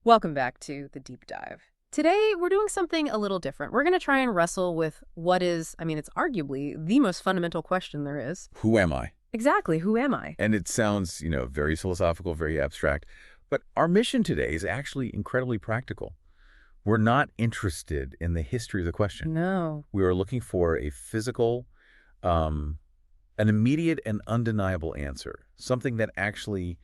Welcome back to the deep dive. Today, we're doing something a little different. We're going to try and wrestle with what is, it's arguably the most fundamental question there is. Who am I? Exactly, who am I? And it sounds, very philosophical, very abstract. But our mission today is actually incredibly practical. We're not interested in the history of the question. No. We are looking for a physical, an immediate and undeniable answer, something that actually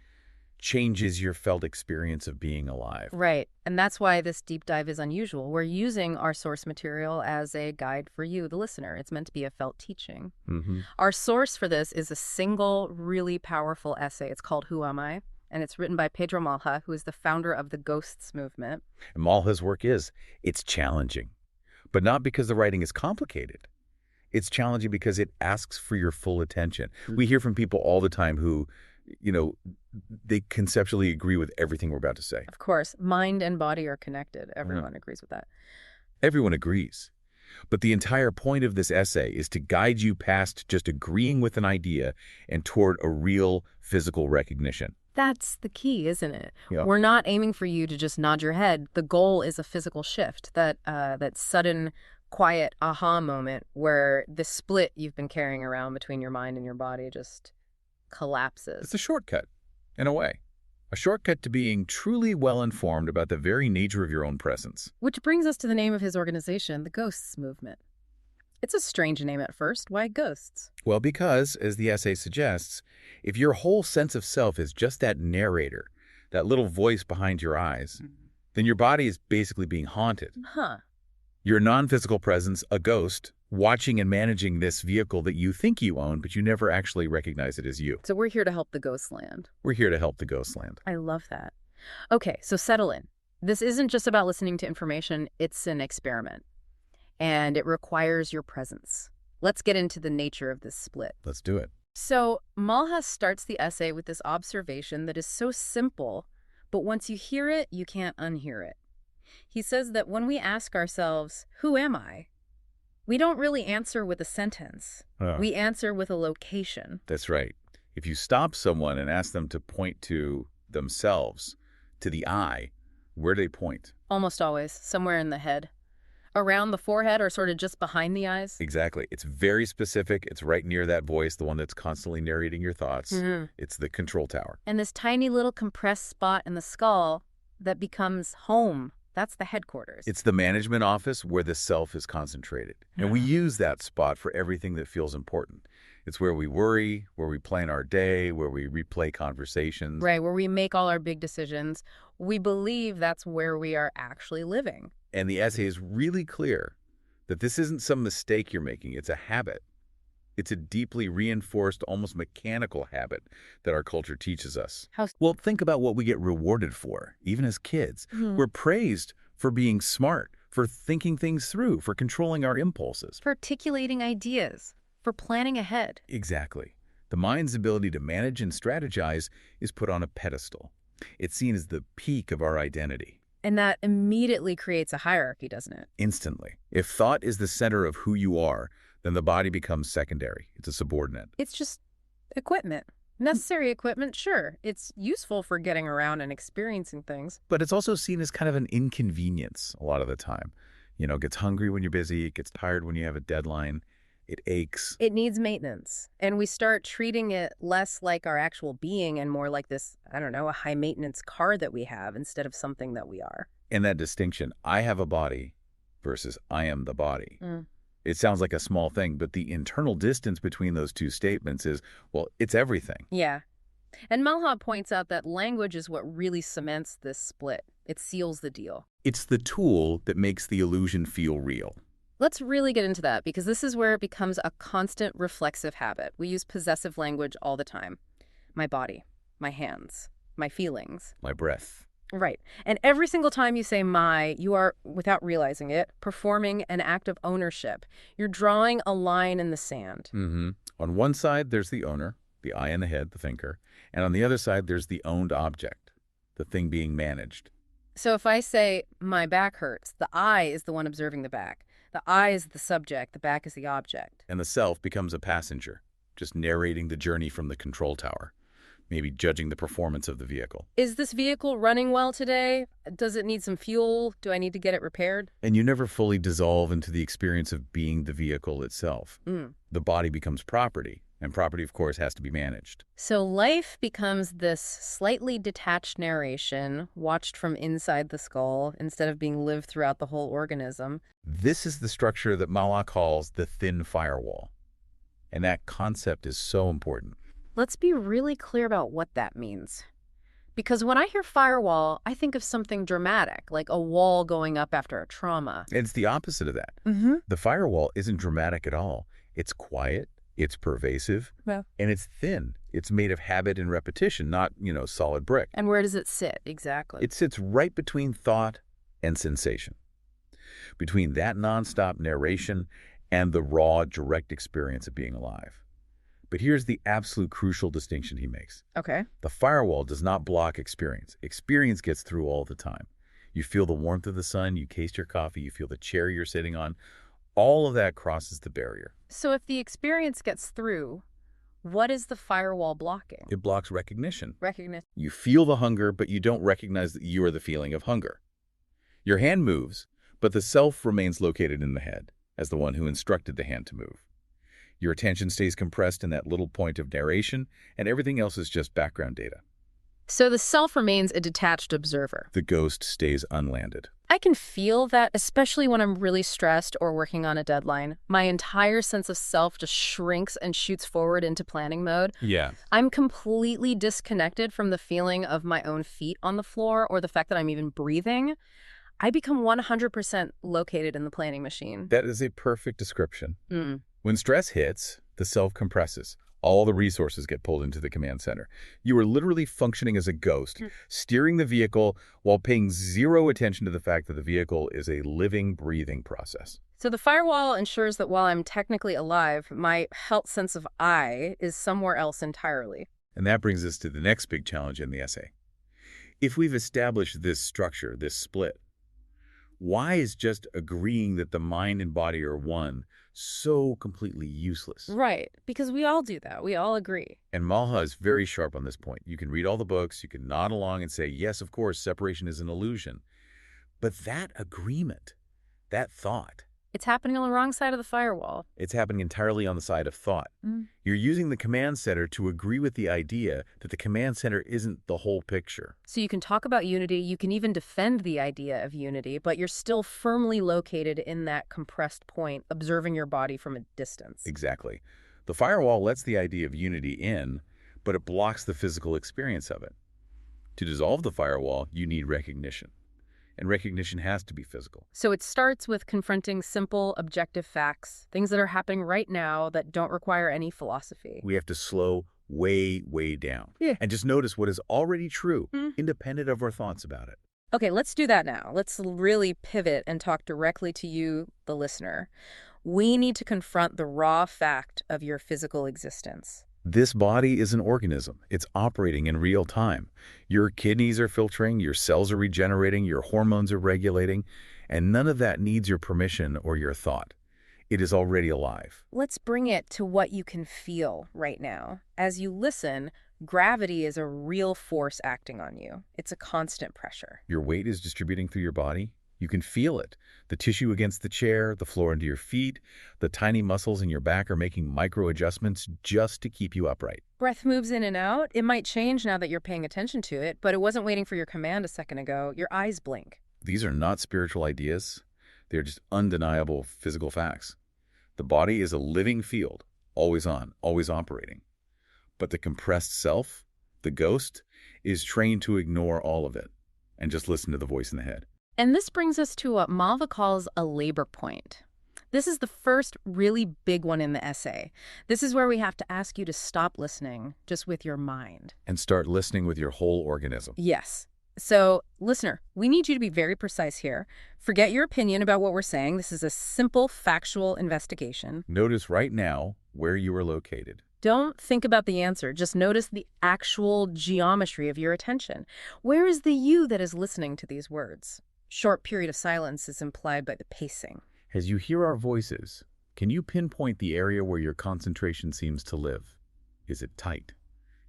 changes your felt experience of being alive. Right. And that's why this deep dive is unusual. We're using our source material as a guide for you, the listener. It's meant to be a felt teaching. Our source for this is a single, really powerful essay. It's called Who Am I? And it's written by Pedro Malha, who is the founder of the Ghosts movement. And Malha's work it's challenging, but not because the writing is complicated. It's challenging because it asks for your full attention. We hear from people all the time who, they conceptually agree with everything we're about to say. Of course, mind and body are connected. Everyone agrees with that. Everyone agrees. But the entire point of this essay is to guide you past just agreeing with an idea and toward a real physical recognition. That's the key, isn't it? Yeah. We're not aiming for you to just nod your head. The goal is a physical shift, that sudden, quiet aha moment where the split you've been carrying around between your mind and your body just collapses. It's a shortcut, in a way. A shortcut to being truly well-informed about the very nature of your own presence. Which brings us to the name of his organization, the Ghosts movement. It's a strange name at first. Why ghosts? Well, because, as the essay suggests, if your whole sense of self is just that narrator, that little voice behind your eyes, then your body is basically being haunted. Your non-physical presence, a ghost, watching and managing this vehicle that you think you own, but you never actually recognize it as you. So we're here to help the ghosts land. We're here to help the ghosts land. I love that. Okay, so settle in. This isn't just about listening to information. It's an experiment. And it requires your presence. Let's get into the nature of this split. Let's do it. So Malha starts the essay with this observation that is so simple, but once you hear it, you can't unhear it. He says that when we ask ourselves, who am I? We don't really answer with a sentence. We answer with a location. That's right. If you stop someone and ask them to point to themselves, to the I, where do they point? Almost always, somewhere in the head. Around the forehead or sort of just behind the eyes. Exactly. It's very specific. It's right near that voice, the one that's constantly narrating your thoughts. It's the control tower. And this tiny little compressed spot in the skull that becomes home. That's the headquarters. It's the management office where the self is concentrated. And we use that spot for everything that feels important. It's where we worry, where we plan our day, where we replay conversations. Right, where we make all our big decisions. We believe that's where we are actually living. And the essay is really clear that this isn't some mistake you're making. It's a habit. It's a deeply reinforced, almost mechanical habit that our culture teaches us. Well, think about what we get rewarded for, even as kids. We're praised for being smart, for thinking things through, for controlling our impulses. For articulating ideas, for planning ahead. Exactly. The mind's ability to manage and strategize is put on a pedestal. It's seen as the peak of our identity. And that immediately creates a hierarchy, doesn't it? Instantly. If thought is the center of who you are, then the body becomes secondary. It's a subordinate. It's just equipment. Necessary equipment, sure. It's useful for getting around and experiencing things. But it's also seen as kind of an inconvenience a lot of the time. It gets hungry when you're busy. It gets tired when you have a deadline. It aches. It needs maintenance. And we start treating it less like our actual being and more like this, a high-maintenance car that we have instead of something that we are. And that distinction, I have a body versus I am the body. It sounds like a small thing, but the internal distance between those two statements is, well, it's everything. Yeah. And Malha points out that language is what really cements this split. It seals the deal. It's the tool that makes the illusion feel real. Let's really get into that because this is where it becomes a constant reflexive habit. We use possessive language all the time. My body, my hands, my feelings. My breath. Right. And every single time you say my, you are, without realizing it, performing an act of ownership. You're drawing a line in the sand. On one side, there's the owner, the I in the head, the thinker. And on the other side, there's the owned object, the thing being managed. So if I say my back hurts, the I is the one observing the back. The I is the subject, the back is the object. And the self becomes a passenger, just narrating the journey from the control tower. maybe judging the performance of the vehicle. Is this vehicle running well today? Does it need some fuel? Do I need to get it repaired? And you never fully dissolve into the experience of being the vehicle itself. The body becomes property, and property, of course, has to be managed. So life becomes this slightly detached narration, watched from inside the skull, instead of being lived throughout the whole organism. This is the structure that Mala calls the thin firewall. And that concept is so important. Let's be really clear about what that means. Because when I hear firewall, I think of something dramatic, like a wall going up after a trauma. It's the opposite of that. The firewall isn't dramatic at all. It's quiet, it's pervasive, and it's thin. It's made of habit and repetition, not, solid brick. And where does it sit, exactly? It sits right between thought and sensation, between that nonstop narration and the raw, direct experience of being alive. But here's the absolute crucial distinction he makes. Okay. The firewall does not block experience. Experience gets through all the time. You feel the warmth of the sun, you taste your coffee, you feel the chair you're sitting on. All of that crosses the barrier. So if the experience gets through, what is the firewall blocking? It blocks recognition. Recognition. You feel the hunger, but you don't recognize that you are the feeling of hunger. Your hand moves, but the self remains located in the head, as the one who instructed the hand to move. Your attention stays compressed in that little point of narration, and everything else is just background data. So the self remains a detached observer. The ghost stays unlanded. I can feel that, especially when I'm really stressed or working on a deadline. My entire sense of self just shrinks and shoots forward into planning mode. Yeah. I'm completely disconnected from the feeling of my own feet on the floor or the fact that I'm even breathing. I become 100% located in the planning machine. That is a perfect description. When stress hits, the self compresses. All the resources get pulled into the command center. You are literally functioning as a ghost, steering the vehicle while paying zero attention to the fact that the vehicle is a living, breathing process. So the firewall ensures that while I'm technically alive, my felt sense of I is somewhere else entirely. And that brings us to the next big challenge in the essay. If we've established this structure, this split, why is just agreeing that the mind and body are one so completely useless? Right, because we all do that. We all agree. And Malha is very sharp on this point. You can read all the books, you can nod along and say, yes, of course, separation is an illusion. But that agreement, that thought, it's happening on the wrong side of the firewall. it's happening entirely on the side of thought. You're using the command center to agree with the idea that the command center isn't the whole picture. So you can talk about unity, you can even defend the idea of unity, but you're still firmly located in that compressed point, observing your body from a distance. Exactly. The firewall lets the idea of unity in, but it blocks the physical experience of it. To dissolve the firewall, you need recognition. And recognition has to be physical. So it starts with confronting simple, objective facts, things that are happening right now that don't require any philosophy. We have to slow way, way down. And just notice what is already true, independent of our thoughts about it. Okay, let's do that now. Let's really pivot and talk directly to you, the listener. We need to confront the raw fact of your physical existence. This body is an organism. It's operating in real time. Your kidneys are filtering, your cells are regenerating, your hormones are regulating, and none of that needs your permission or your thought. It is already alive. Let's bring it to what you can feel right now. As you listen, gravity is a real force acting on you. It's a constant pressure. Your weight is distributing through your body. You can feel it. The tissue against the chair, the floor under your feet, the tiny muscles in your back are making micro adjustments just to keep you upright. Breath moves in and out. It might change now that you're paying attention to it, but it wasn't waiting for your command a second ago. Your eyes blink. These are not spiritual ideas. They're just undeniable physical facts. The body is a living field, always on, always operating. But the compressed self, the ghost, is trained to ignore all of it and just listen to the voice in the head. And this brings us to what Malva calls a labor point. This is the first really big one in the essay. This is where we have to ask you to stop listening just with your mind. And start listening with your whole organism. Yes. So, listener, we need you to be very precise here. Forget your opinion about what we're saying. This is a simple, factual investigation. Notice right now where you are located. Don't think about the answer. Just notice the actual geometry of your attention. Where is the you that is listening to these words? Short period of silence is implied by the pacing. As you hear our voices, can you pinpoint the area where your concentration seems to live? Is it tight?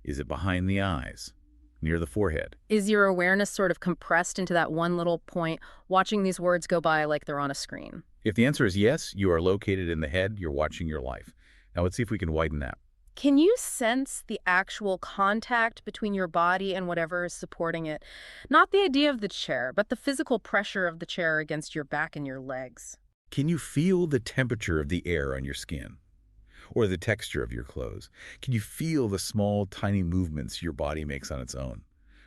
Is it behind the eyes, near the forehead? Is your awareness sort of compressed into that one little point, watching these words go by like they're on a screen? If the answer is yes, you are located in the head, you're watching your life. Now let's see if we can widen that. Can you sense the actual contact between your body and whatever is supporting it? Not the idea of the chair, but the physical pressure of the chair against your back and your legs. Can you feel the temperature of the air on your skin? Or the texture of your clothes? Can you feel the small, tiny movements your body makes on its own?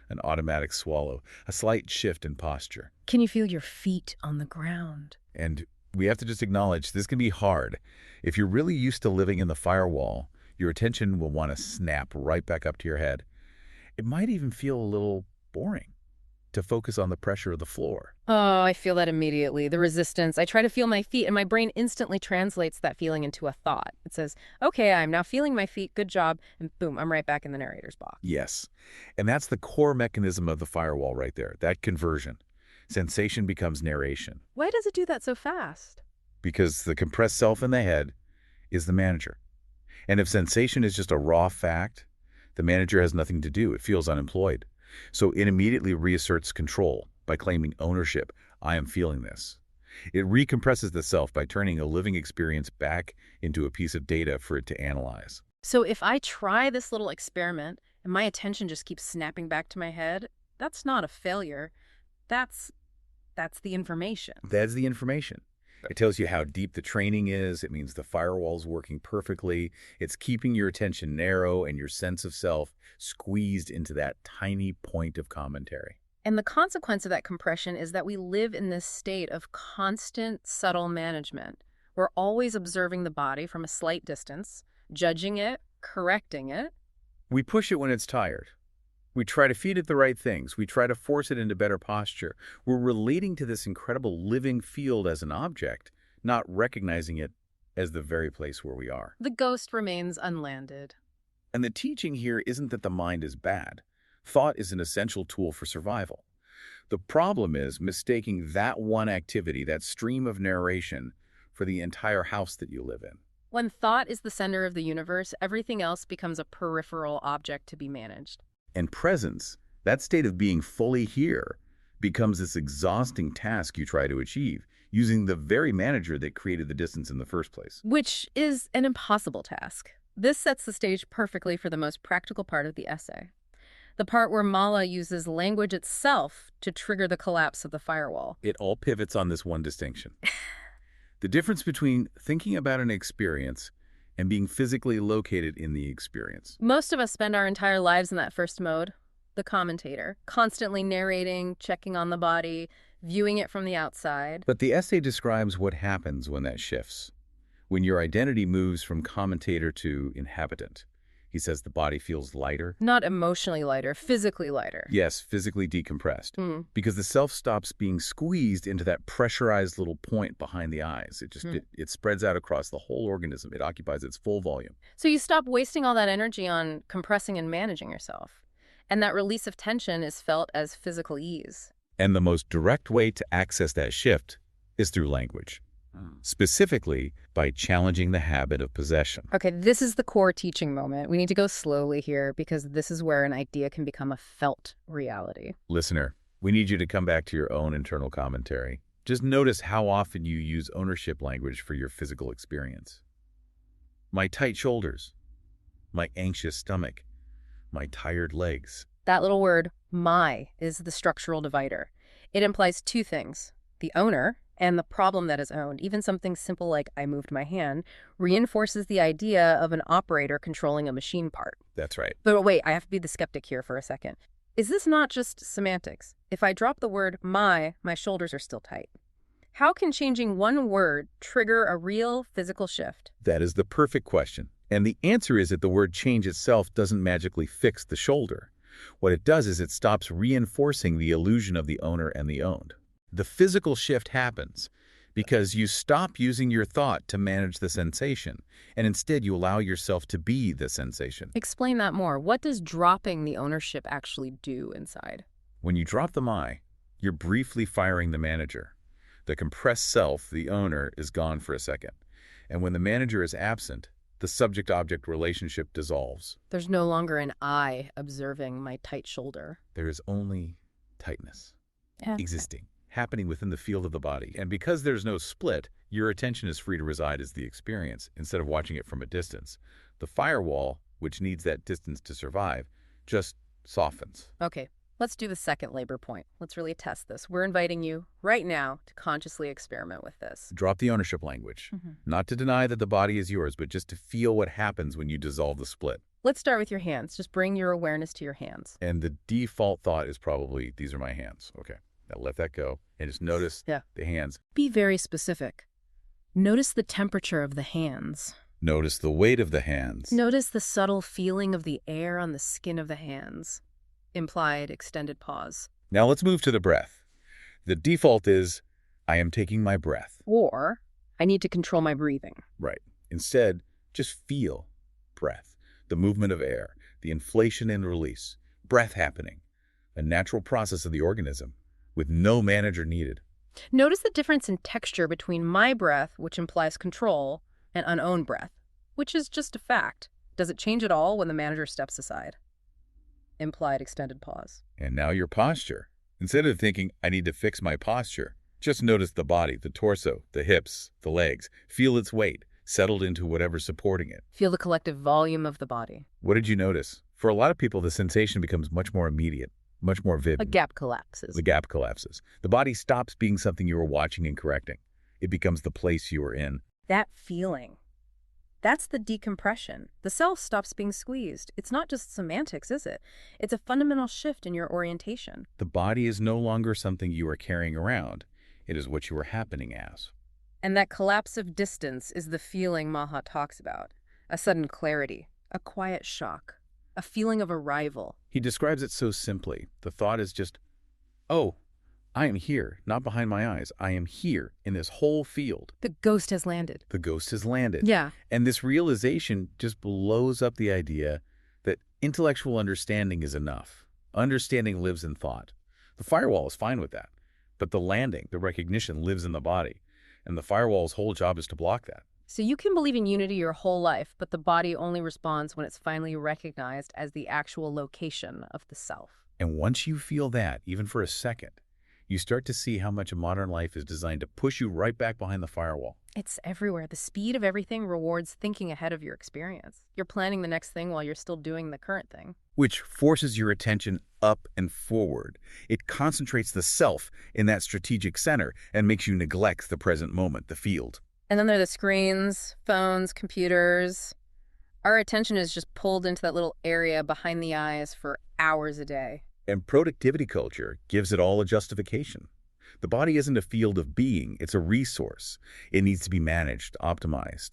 An automatic swallow, a slight shift in posture. Can you feel your feet on the ground? And we have to just acknowledge this can be hard. If you're really used to living in the firewall, your attention will want to snap right back up to your head. It might even feel a little boring to focus on the pressure of the floor. Oh, I feel that immediately. The resistance. I try to feel my feet, and my brain instantly translates that feeling into a thought. It says, okay, I'm now feeling my feet. Good job. And boom, I'm right back in the narrator's box. Yes. And that's the core mechanism of the firewall right there, that conversion. Sensation becomes narration. Why does it do that so fast? Because the compressed self in the head is the manager. And if sensation is just a raw fact, the manager has nothing to do. It feels unemployed. So it immediately reasserts control by claiming ownership. I am feeling this. It recompresses the self by turning a living experience back into a piece of data for it to analyze. So if I try this little experiment and my attention just keeps snapping back to my head, that's not a failure. That's the information. That's the information. It tells you how deep the training is. It means the firewall's working perfectly. It's keeping your attention narrow and your sense of self squeezed into that tiny point of commentary. And the consequence of that compression is that we live in this state of constant, subtle management. We're always observing the body from a slight distance, judging it, correcting it. We push it when it's tired. We try to feed it the right things. We try to force it into better posture. We're relating to this incredible living field as an object, not recognizing it as the very place where we are. The ghost remains unlanded. And the teaching here isn't that the mind is bad. Thought is an essential tool for survival. The problem is mistaking that one activity, that stream of narration, for the entire house that you live in. When thought is the center of the universe, everything else becomes a peripheral object to be managed. And presence, that state of being fully here, becomes this exhausting task you try to achieve, using the very manager that created the distance in the first place. Which is an impossible task. This sets the stage perfectly for the most practical part of the essay. The part where Mala uses language itself to trigger the collapse of the firewall. It all pivots on this one distinction. The difference between thinking about an experience and being physically located in the experience. Most of us spend our entire lives in that first mode, the commentator, constantly narrating, checking on the body, viewing it from the outside. But the essay describes what happens when that shifts, when your identity moves from commentator to inhabitant. He says the body feels lighter. Not emotionally lighter, physically lighter. Yes, physically decompressed. Because the self stops being squeezed into that pressurized little point behind the eyes. It spreads out across the whole organism. It occupies its full volume. So you stop wasting all that energy on compressing and managing yourself. And that release of tension is felt as physical ease. And the most direct way to access that shift is through language. Specifically by challenging the habit of possession. Okay, this is the core teaching moment. We need to go slowly here because this is where an idea can become a felt reality. Listener, we need you to come back to your own internal commentary. Just notice how often you use ownership language for your physical experience. My tight shoulders, my anxious stomach, my tired legs. That little word, my, is the structural divider. It implies two things: the owner and the problem that is owned. Even something simple like I moved my hand reinforces the idea of an operator controlling a machine part. That's right. But wait, I have to be the skeptic here for a second. Is this not just semantics? If I drop the word my shoulders are still tight. How can changing one word trigger a real physical shift? That is the perfect question. And the answer is that the word change itself doesn't magically fix the shoulder. What it does is it stops reinforcing the illusion of the owner and the owned. The physical shift happens because you stop using your thought to manage the sensation, and instead you allow yourself to be the sensation. Explain that more. What does dropping the ownership actually do inside? When you drop the I, you're briefly firing the manager. The compressed self, the owner, is gone for a second. And when the manager is absent, The subject-object relationship dissolves. There's no longer an I observing my tight shoulder. There is only tightness Yeah. existing, happening within the field of the body. And because there's no split, your attention is free to reside as the experience instead of watching it from a distance. The firewall, which needs that distance to survive, just softens. Okay, let's do the second labor point. Let's really test this. We're inviting you right now to consciously experiment with this. Drop the ownership language. Not to deny that the body is yours, but just to feel what happens when you dissolve the split. Let's start with your hands. Just bring your awareness to your hands. And the default thought is probably, these are my hands. Okay, now let that go and just notice the hands. Be very specific. Notice the temperature of the hands. Notice the weight of the hands. Notice the subtle feeling of the air on the skin of the hands. Implied extended pause. Now let's move to the breath. The default is, I am taking my breath. Or, I need to control my breathing. Right. Instead, just feel breath, the movement of air, the inflation and release, breath happening, a natural process of the organism with no manager needed. Notice the difference in texture between my breath, which implies control, and unowned breath, which is just a fact. Does it change at all when the manager steps aside? Implied extended pause. And now your posture. Instead of thinking, I need to fix my posture, just notice the body, the torso, the hips, the legs. Feel its weight, settled into whatever's supporting it. Feel the collective volume of the body. What did you notice? For a lot of people, the sensation becomes much more immediate, much more vivid. A gap collapses. The gap collapses. The body stops being something you are watching and correcting. It becomes the place you are in. That feeling. That's the decompression. The self stops being squeezed. It's not just semantics, is it? It's a fundamental shift in your orientation. The body is no longer something you are carrying around. It is what you are happening as. And that collapse of distance is the feeling Maha talks about. A sudden clarity, a quiet shock, a feeling of arrival. He describes it so simply. The thought is just, oh, I am here, not behind my eyes. I am here in this whole field. The ghost has landed. The ghost has landed. Yeah. And this realization just blows up the idea that intellectual understanding is enough. Understanding lives in thought. The firewall is fine with that. But the landing, the recognition, lives in the body. And the firewall's whole job is to block that. So you can believe in unity your whole life, but the body only responds when it's finally recognized as the actual location of the self. And once you feel that, even for a second, you start to see how much modern life is designed to push you right back behind the firewall. It's everywhere. The speed of everything rewards thinking ahead of your experience. You're planning the next thing while you're still doing the current thing. Which forces your attention up and forward. It concentrates the self in that strategic center and makes you neglect the present moment, the field. And then there are the screens, phones, computers. Our attention is just pulled into that little area behind the eyes for hours a day. And productivity culture gives it all a justification. The body isn't a field of being, it's a resource. It needs to be managed, optimized.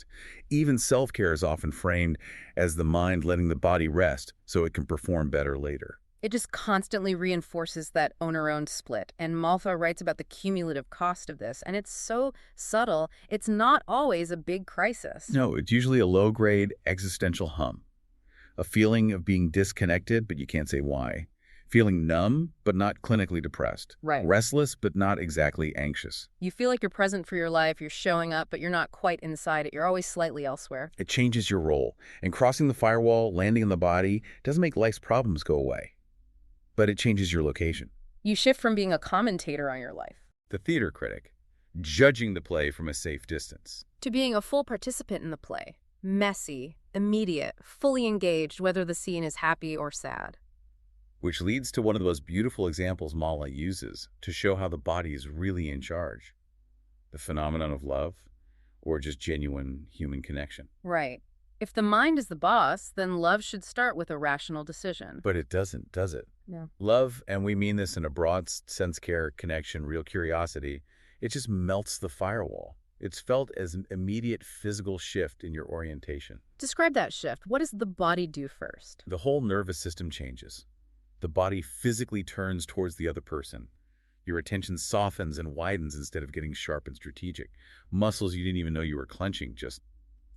Even self-care is often framed as the mind letting the body rest so it can perform better later. It just constantly reinforces that owner-owned split. And Maltha writes about the cumulative cost of this. And it's so subtle, it's not always a big crisis. No, it's usually a low-grade existential hum. A feeling of being disconnected, but you can't say why. Feeling numb, but not clinically depressed. Right. Restless, but not exactly anxious. You feel like you're present for your life, you're showing up, but you're not quite inside it. You're always slightly elsewhere. It changes your role. And crossing the firewall, landing in the body, doesn't make life's problems go away. But it changes your location. You shift from being a commentator on your life. The theater critic, judging the play from a safe distance. To being a full participant in the play. Messy, immediate, fully engaged, whether the scene is happy or sad. Which leads to one of the most beautiful examples Mala uses to show how the body is really in charge. The phenomenon of love, or just genuine human connection. Right. If the mind is the boss, then love should start with a rational decision. But it doesn't, does it? No. Love, and we mean this in a broad sense, care, connection, real curiosity, it just melts the firewall. It's felt as an immediate physical shift in your orientation. Describe that shift. What does the body do first? The whole nervous system changes. The body physically turns towards the other person. Your attention softens and widens instead of getting sharp and strategic. Muscles you didn't even know you were clenching just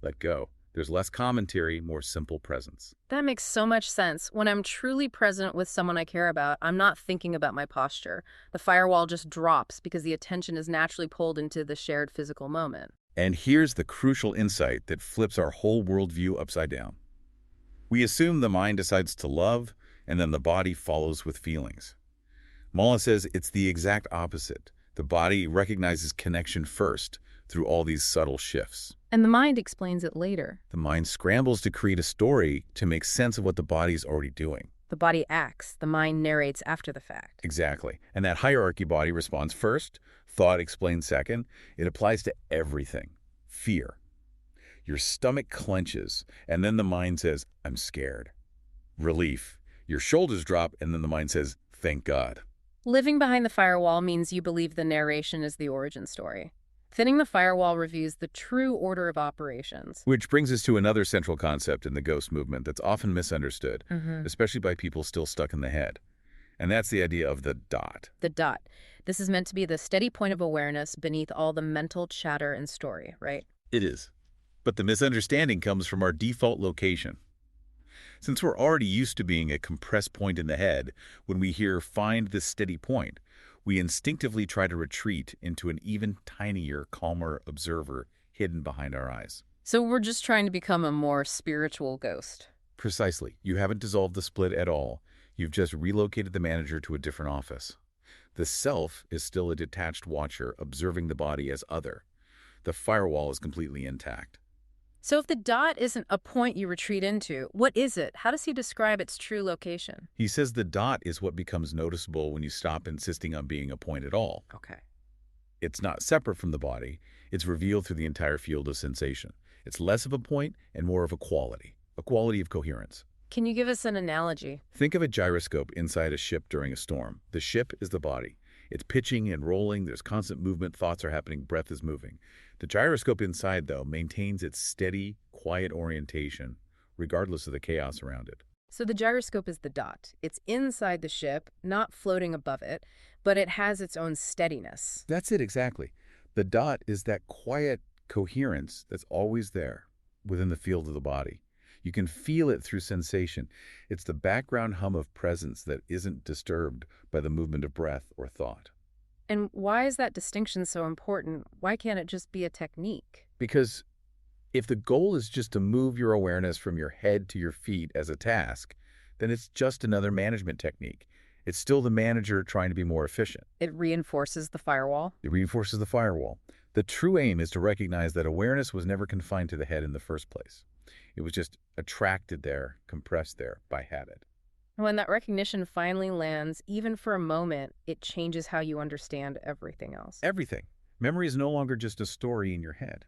let go. There's less commentary, more simple presence. That makes so much sense. When I'm truly present with someone I care about, I'm not thinking about my posture. The firewall just drops because the attention is naturally pulled into the shared physical moment. And here's the crucial insight that flips our whole worldview upside down. We assume the mind decides to love, and then the body follows with feelings. Mala says it's the exact opposite. The body recognizes connection first through all these subtle shifts. And the mind explains it later. The mind scrambles to create a story to make sense of what the body is already doing. The body acts, the mind narrates after the fact. Exactly. And that hierarchy body responds first, thought explains second. It applies to everything. Fear. Your stomach clenches, and then the mind says, I'm scared. Relief. Your shoulders drop, and then the mind says, thank God. Living behind the firewall means you believe the narration is the origin story. Thinning the firewall reveals the true order of operations. Which brings us to another central concept in the ghost movement that's often misunderstood, especially by people still stuck in the head. And that's the idea of the dot. The dot. This is meant to be the steady point of awareness beneath all the mental chatter and story, right? It is. But the misunderstanding comes from our default location. Since we're already used to being a compressed point in the head, when we hear find this steady point, we instinctively try to retreat into an even tinier, calmer observer hidden behind our eyes. So we're just trying to become a more spiritual ghost. Precisely. You haven't dissolved the split at all. You've just relocated the manager to a different office. The self is still a detached watcher observing the body as other. The firewall is completely intact. So if the dot isn't a point you retreat into, what is it? How does he describe its true location? He says the dot is what becomes noticeable when you stop insisting on being a point at all. Okay. It's not separate from the body. It's revealed through the entire field of sensation. It's less of a point and more of a quality of coherence. Can you give us an analogy? Think of a gyroscope inside a ship during a storm. The ship is the body. It's pitching and rolling. There's constant movement. Thoughts are happening. Breath is moving. The gyroscope inside, though, maintains its steady, quiet orientation, regardless of the chaos around it. So the gyroscope is the dot. It's inside the ship, not floating above it, but it has its own steadiness. That's it, exactly. The dot is that quiet coherence that's always there within the field of the body. You can feel it through sensation. It's the background hum of presence that isn't disturbed by the movement of breath or thought. And why is that distinction so important? Why can't it just be a technique? Because if the goal is just to move your awareness from your head to your feet as a task, then it's just another management technique. It's still the manager trying to be more efficient. It reinforces the firewall? It reinforces the firewall. The true aim is to recognize that awareness was never confined to the head in the first place. It was just attracted there, compressed there by habit. When that recognition finally lands, even for a moment, it changes how you understand everything else. Everything. Memory is no longer just a story in your head.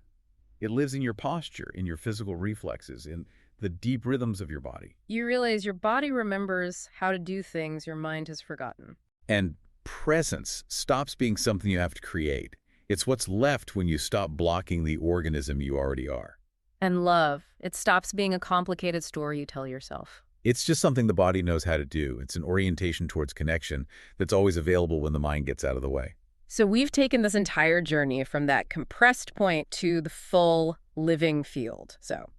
It lives in your posture, in your physical reflexes, in the deep rhythms of your body. You realize your body remembers how to do things your mind has forgotten. And presence stops being something you have to create. It's what's left when you stop blocking the organism you already are. And love, it stops being a complicated story you tell yourself. It's just something the body knows how to do. It's an orientation towards connection that's always available when the mind gets out of the way. So we've taken this entire journey from that compressed point to the full living field. So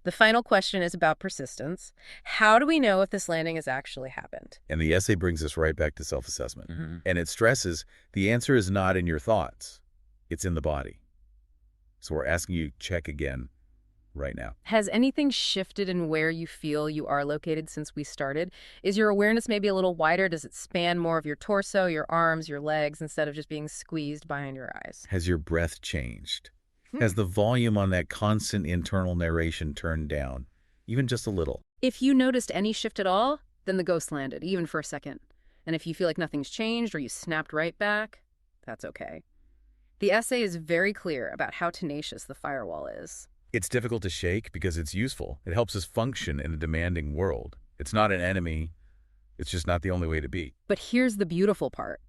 the final question is about persistence. How do we know if this landing has actually happened? And the essay brings us right back to self-assessment. And it stresses the answer is not in your thoughts. It's in the body. So we're asking you to check again right now. Has anything shifted in where you feel you are located since we started? Is your awareness maybe a little wider? Does it span more of your torso, your arms, your legs, instead of just being squeezed behind your eyes? Has your breath changed? Has the volume on that constant internal narration turned down, even just a little? If you noticed any shift at all, then the ghost landed, even for a second. And if you feel like nothing's changed or you snapped right back, that's okay. The essay is very clear about how tenacious the firewall is. It's difficult to shake because it's useful. It helps us function in a demanding world. It's not an enemy. It's just not the only way to be. But here's the beautiful part.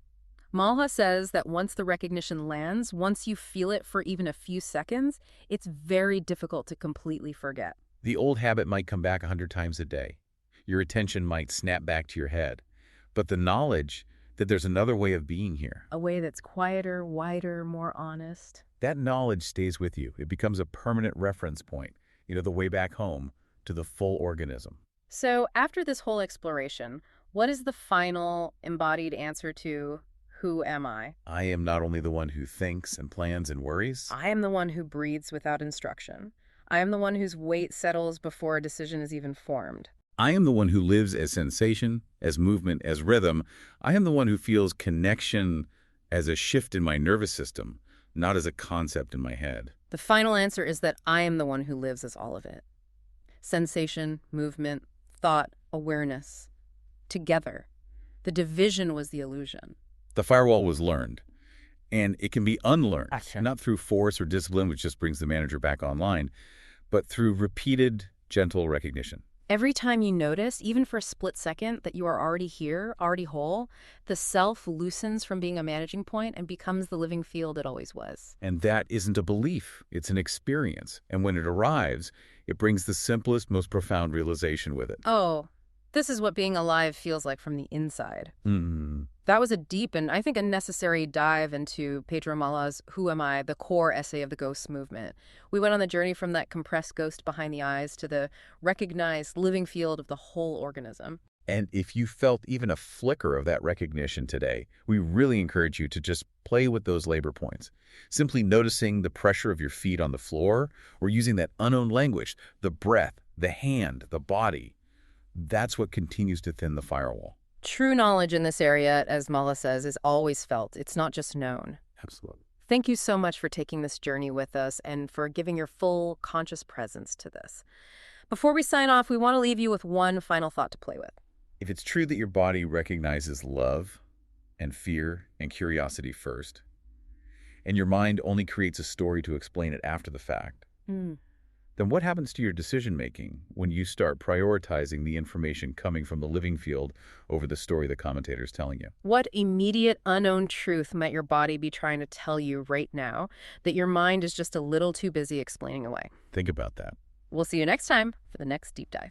Malha says that once the recognition lands, once you feel it for even a few seconds, it's very difficult to completely forget. The old habit might come back 100 times a day. Your attention might snap back to your head. But the knowledge that there's another way of being here, a way that's quieter, wider, more honest, that knowledge stays with you. It becomes a permanent reference point, the way back home to the full organism. So after this whole exploration, what is the final embodied answer to Who am I? I am not only the one who thinks and plans and worries. I am the one who breathes without instruction. I am the one whose weight settles before a decision is even formed. I am the one who lives as sensation, as movement, as rhythm. I am the one who feels connection as a shift in my nervous system, not as a concept in my head. The final answer is that I am the one who lives as all of it. Sensation, movement, thought, awareness. Together. The division was the illusion. The firewall was learned, and it can be unlearned, Action. not through force or discipline, which just brings the manager back online, but through repeated, gentle recognition. Every time you notice, even for a split second, that you are already here, already whole, the self loosens from being a managing point and becomes the living field it always was. And that isn't a belief, it's an experience. And when it arrives, it brings the simplest, most profound realization with it. Oh, this is what being alive feels like from the inside. Mm. That was a deep and I think a necessary dive into Pedro Mala's Who Am I?, the core essay of the ghost movement. We went on the journey from that compressed ghost behind the eyes to the recognized living field of the whole organism. And if you felt even a flicker of that recognition today, we really encourage you to just play with those labor points. Simply noticing the pressure of your feet on the floor or using that unknown language, the breath, the hand, the body. That's what continues to thin the firewall. True knowledge in this area, as Mala says, is always felt. It's not just known. Absolutely. Thank you so much for taking this journey with us and for giving your full conscious presence to this. Before we sign off, we want to leave you with one final thought to play with. If it's true that your body recognizes love and fear and curiosity first, and your mind only creates a story to explain it after the fact, then what happens to your decision-making when you start prioritizing the information coming from the living field over the story the commentator is telling you? What immediate unknown truth might your body be trying to tell you right now that your mind is just a little too busy explaining away? Think about that. We'll see you next time for the next deep dive.